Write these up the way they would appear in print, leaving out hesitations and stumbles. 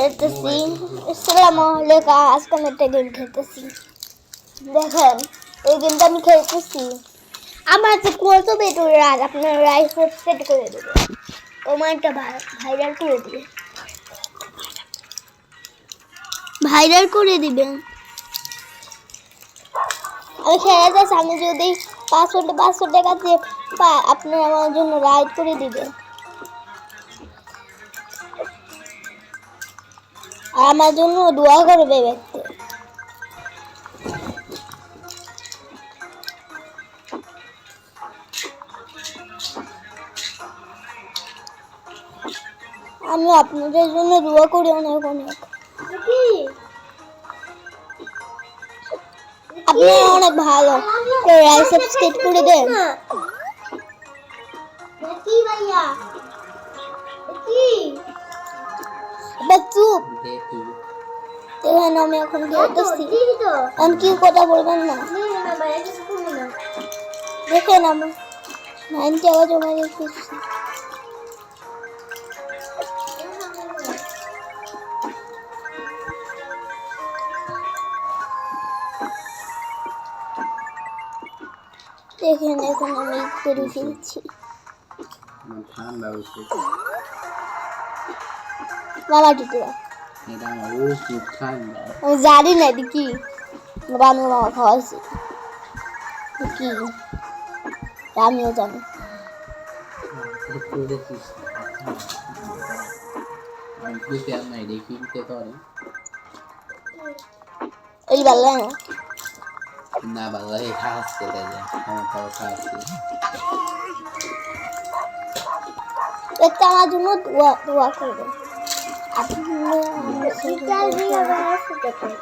খেলতেছি। আসসালামু আলাইকুম। আজকে আমি একটা গেম খেলতেছি। দেখেন এই গেমটা আমি খেলতেছি। আমার যে কত বেটুর রাত আপনার রাইস সেট করে দেবে, কমান্ডটা ভাইরাল করে দিবে, ভাইরাল করে দিবেন। আমি খেলাতেছি, আমি যদি 500 টাকা দিয়ে আপনার আমার জন্য রাইড করে দিবেন আর আমার জন্য দোয়া করবে ব্যক্তি। আমি আপনাদের জন্য দোয়া করি অনেক অনেক। আপনারা অনেক ভালো, সাবস্ক্রাইব করে দেন। দেখি ভাইয়া দেখি চুপ দেখেন আমি এখন খেলতেছি। আমি কি কথা বলবেন না, দেখেন আমার 9 টাকা জমা রেখেছি। দেখেন এখন আমি করে ফেলছি। মামা টিটুয়া আমি জানি না এটি কি, বানু মামা খাওয়াইছি কি আমিও জানি। এই বাল্লা না বাবা এই খাচ্ছে তাইলে আমার তো খাচ্ছে এটা আমার জন্য দোয়া করবেন। আপনি আমার দিয়ে দেখেন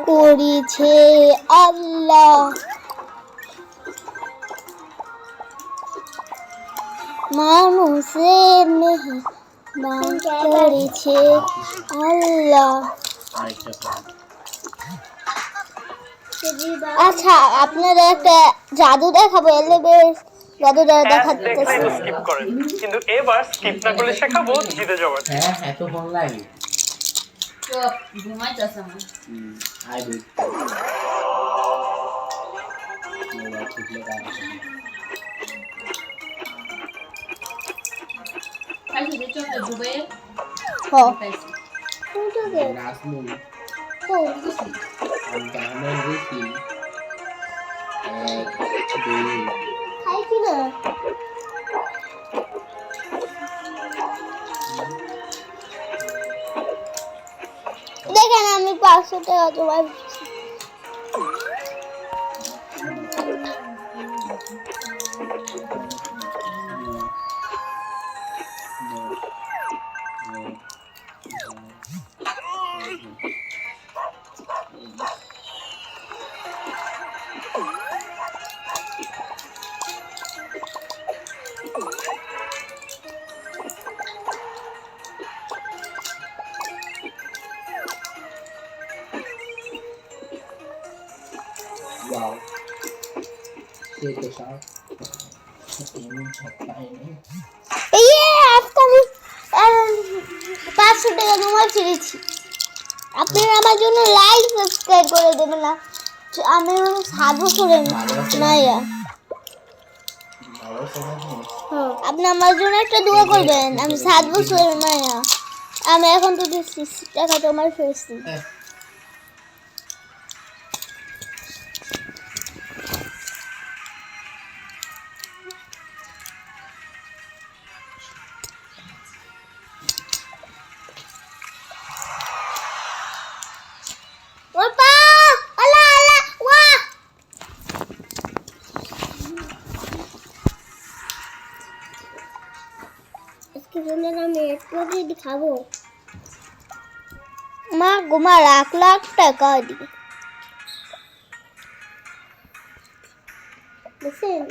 করেছে আল্লাহ, মানুষের মেহমান করেছে আল্লাহ। আচ্ছা আপনারা একটা জাদু দেখাবো, জাদুটা দেখাতেছি। স্কিপ করেন, কিন্তু এবার স্কিপ না করলে শেখাবো জিতে যাওয়ার। হ্যাঁ এত ফোন লাগে চুপ ঘুমাইতেছ আমি আই বুঝ মোবাইল ঠিকলে কাজ খালি যে চোখে ডুবে হ্যাঁ পাইছি কোনটাকে নাসমুল কোন আমি জানাই দিছি এক দুই খাই কি না দেখেন আমি 500 টাকা জমা দিচ্ছি। Wow. Take a shot. আজকে আমি 500 টাকা জমা ছেড়েছি। আপনারা আমার জন্য লাইক সাবস্ক্রাইব করে দেবেন না, আমি 7 বছরের মাইয়া। আপনি আমার জন্য একটা দোয়া করবেন, আমি 7 বছরের মাইয়া। আমি এখন তো 60 টাকা জমা ফেলছি। Opa! Ala ala! Wah! इसके जूने ना मैं एक बार दिखाओ। মা গোমা লাখ টাকা দিই বুঝছেন